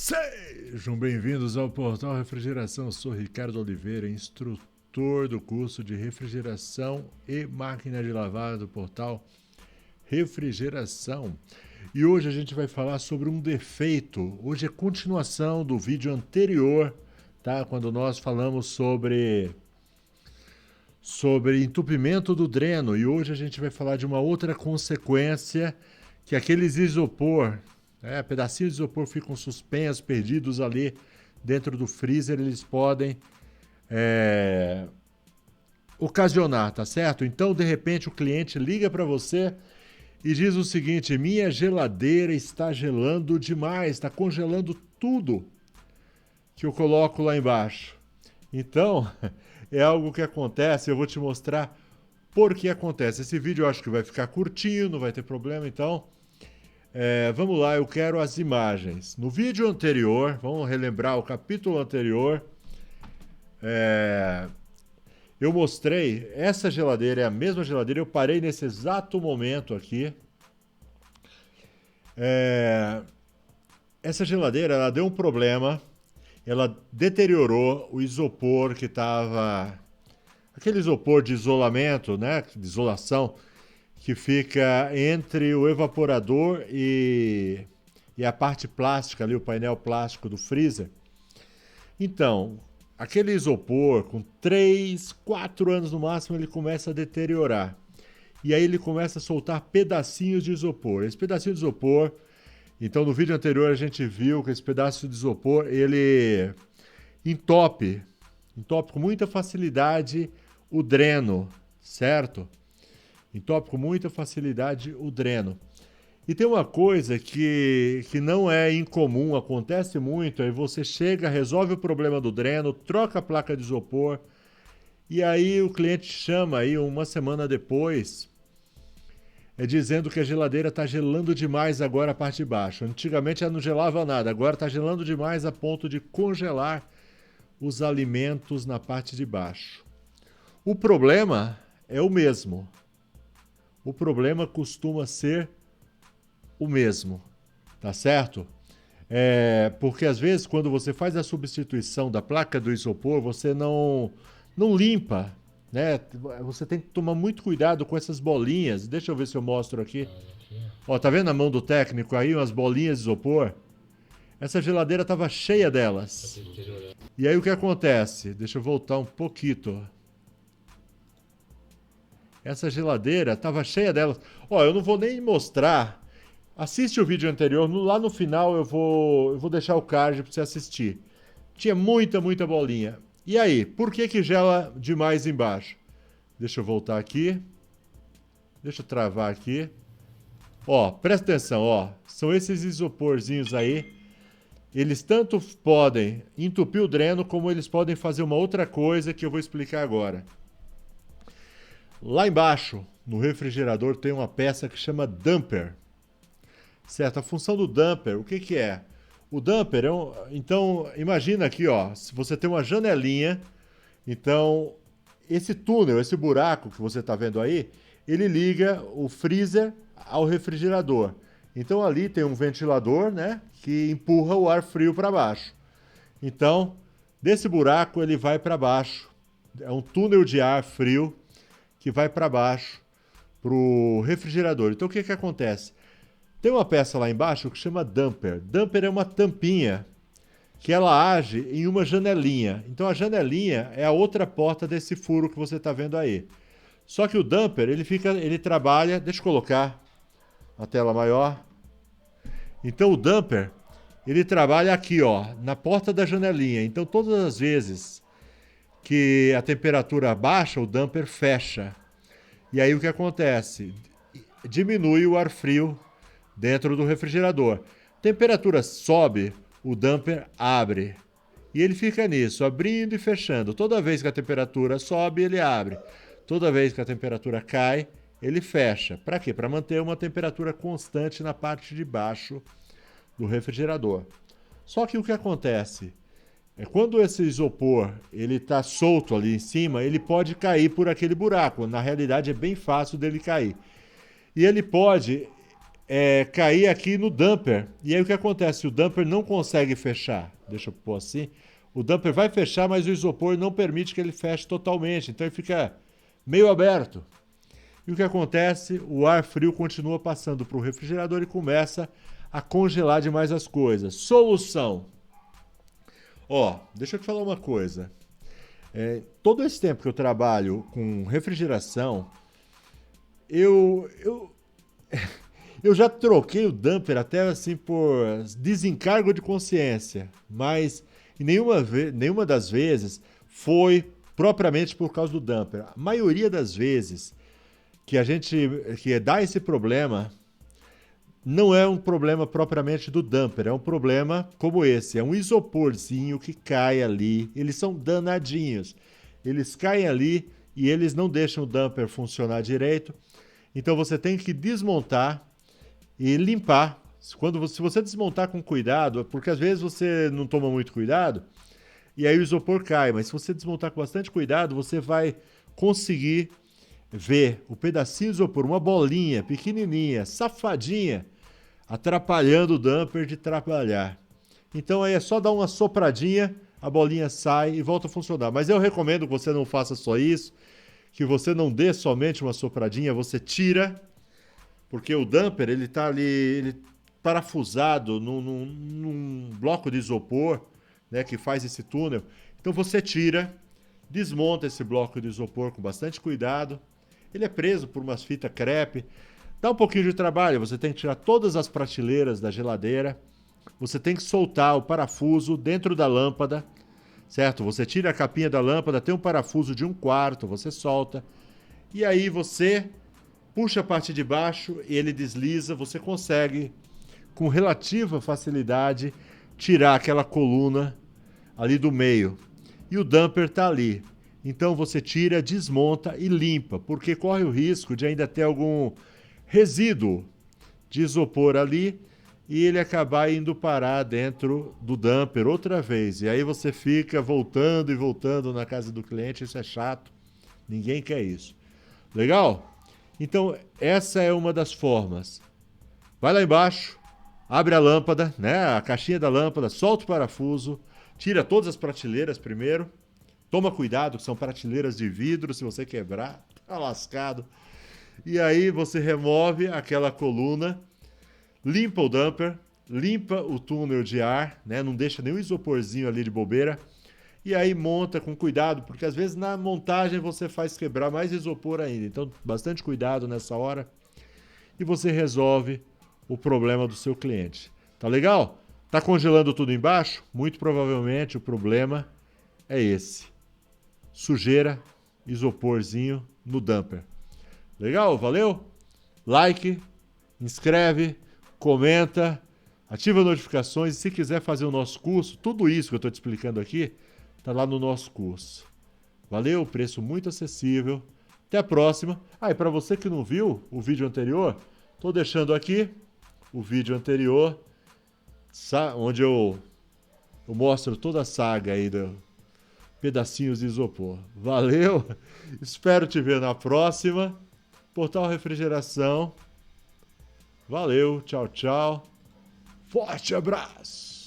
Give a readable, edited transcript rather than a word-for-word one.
Sejam bem-vindos ao Portal Refrigeração. Eu sou Ricardo Oliveira, instrutor do curso de refrigeração e máquina de lavar do Portal Refrigeração. E hoje a gente vai falar sobre um defeito. Hoje é continuação do vídeo anterior, tá? Quando nós falamos sobre entupimento do dreno. E hoje a gente vai falar de uma outra consequência, que aqueles isopor, pedacinhos de isopor ficam suspensos, perdidos ali dentro do freezer, eles podem ocasionar, tá certo? Então, de repente, o cliente liga para você e diz o seguinte: minha geladeira está gelando demais, está congelando tudo que eu coloco lá embaixo. Então, é algo que acontece, eu vou te mostrar por que acontece. Esse vídeo eu acho que vai ficar curtinho, não vai ter problema, então vamos lá, eu quero as imagens. No vídeo anterior, vamos relembrar o capítulo anterior, eu mostrei, essa geladeira é a mesma geladeira, eu parei nesse exato momento aqui. Essa geladeira, ela deu um problema, ela deteriorou o isopor que estava... Aquele isopor de isolamento, né, de isolação, que fica entre o evaporador e a parte plástica ali, o painel plástico do freezer. Então, aquele isopor, com 3, 4 anos no máximo, ele começa a deteriorar. E aí ele começa a soltar pedacinhos de isopor. Esse pedacinho de isopor, então no vídeo anterior a gente viu que esse pedaço de isopor, ele entope com muita facilidade o dreno, certo? Entope com muita facilidade o dreno. E tem uma coisa que não é incomum, acontece muito, aí você chega, resolve o problema do dreno, troca a placa de isopor, e aí o cliente chama aí uma semana depois, dizendo que a geladeira está gelando demais agora a parte de baixo. Antigamente ela não gelava nada, agora está gelando demais a ponto de congelar os alimentos na parte de baixo. O problema é o mesmo. O problema costuma ser o mesmo, tá certo? Porque às vezes quando você faz a substituição da placa do isopor, você não limpa, né? Você tem que tomar muito cuidado com essas bolinhas. Deixa eu ver se eu mostro aqui. Ó, tá vendo a mão do técnico aí, umas bolinhas de isopor? Essa geladeira estava cheia delas. E aí o que acontece? Deixa eu voltar um pouquinho. Essa geladeira estava cheia delas. Ó, eu não vou nem mostrar. Assiste o vídeo anterior. Lá no final eu vou deixar o card para você assistir. Tinha muita bolinha. E aí, por que gela demais embaixo? Deixa eu voltar aqui. Deixa eu travar aqui. Ó, presta atenção, ó. São esses isoporzinhos aí. Eles tanto podem entupir o dreno, como eles podem fazer uma outra coisa que eu vou explicar agora. Lá embaixo, no refrigerador, tem uma peça que chama dumper. Certo? A função do dumper, o que é? O dumper então, imagina aqui, ó, se você tem uma janelinha, então, esse túnel, esse buraco que você está vendo aí, ele liga o freezer ao refrigerador. Então, ali tem um ventilador, né, que empurra o ar frio para baixo. Então, desse buraco ele vai para baixo. É um túnel de ar frio que vai para baixo, para o refrigerador. Então, o que acontece? Tem uma peça lá embaixo que chama dumper. Dumper é uma tampinha que ela age em uma janelinha. Então, a janelinha é a outra porta desse furo que você está vendo aí. Só que o dumper, ele trabalha... Deixa eu colocar a tela maior. Então, o dumper, ele trabalha aqui, ó, na porta da janelinha. Então, todas as vezes que a temperatura baixa, o dumper fecha. E aí o que acontece? Diminui o ar frio dentro do refrigerador. Temperatura sobe, o dumper abre. E ele fica nisso, abrindo e fechando. Toda vez que a temperatura sobe, ele abre. Toda vez que a temperatura cai, ele fecha. Para quê? Para manter uma temperatura constante na parte de baixo do refrigerador. Só que o que acontece? Quando esse isopor está solto ali em cima, ele pode cair por aquele buraco. Na realidade, é bem fácil dele cair. E ele pode cair aqui no damper. E aí o que acontece? O damper não consegue fechar. Deixa eu pôr assim. O damper vai fechar, mas o isopor não permite que ele feche totalmente. Então ele fica meio aberto. E o que acontece? O ar frio continua passando para o refrigerador e começa a congelar demais as coisas. Solução. Ó, deixa eu te falar uma coisa. Todo esse tempo que eu trabalho com refrigeração, eu eu já troquei o damper até assim por desencargo de consciência, mas nenhuma das vezes foi propriamente por causa do damper. A maioria das vezes que dá esse problema não é um problema propriamente do damper, é um problema como esse, é um isoporzinho que cai ali, eles são danadinhos. Eles caem ali e eles não deixam o damper funcionar direito. Então você tem que desmontar e limpar. Se você desmontar com cuidado, porque às vezes você não toma muito cuidado e aí o isopor cai, mas se você desmontar com bastante cuidado, você vai conseguir ver o pedacinho de isopor, uma bolinha pequenininha, safadinha, atrapalhando o damper de trabalhar. Então aí é só dar uma sopradinha, a bolinha sai e volta a funcionar. Mas eu recomendo que você não faça só isso, que você não dê somente uma sopradinha, você tira, porque o damper ele está ali parafusado num bloco de isopor, né, que faz esse túnel. Então você tira, desmonta esse bloco de isopor com bastante cuidado. Ele é preso por umas fitas crepe. Dá um pouquinho de trabalho, você tem que tirar todas as prateleiras da geladeira. Você tem que soltar o parafuso dentro da lâmpada, certo? Você tira a capinha da lâmpada, tem um parafuso de 1/4, você solta. E aí você puxa a parte de baixo e ele desliza, você consegue, com relativa facilidade, tirar aquela coluna ali do meio. E o damper está ali. Então você tira, desmonta e limpa, porque corre o risco de ainda ter algum resíduo de isopor ali e ele acabar indo parar dentro do damper outra vez. E aí você fica voltando e voltando na casa do cliente, isso é chato. Ninguém quer isso. Legal? Então, essa é uma das formas. Vai lá embaixo, abre a lâmpada, né, a caixinha da lâmpada, solta o parafuso, tira todas as prateleiras primeiro. Toma cuidado, que são prateleiras de vidro, se você quebrar, tá lascado. E aí você remove aquela coluna, limpa o damper, limpa o túnel de ar, né? Não deixa nenhum isoporzinho ali de bobeira. E aí monta com cuidado, porque às vezes na montagem você faz quebrar mais isopor ainda. Então, bastante cuidado nessa hora. E você resolve o problema do seu cliente. Tá legal? Tá congelando tudo embaixo? Muito provavelmente o problema é esse. Sujeira, isoporzinho no damper. Legal? Valeu? Like, inscreve, comenta, ativa as notificações. E se quiser fazer o nosso curso, tudo isso que eu estou te explicando aqui, está lá no nosso curso. Valeu? Preço muito acessível. Até a próxima. E para você que não viu o vídeo anterior, estou deixando aqui o vídeo anterior, onde eu mostro toda a saga aí do pedacinhos de isopor. Valeu? Espero te ver na próxima. Portal Refrigeração. Valeu, tchau, tchau. Forte abraço!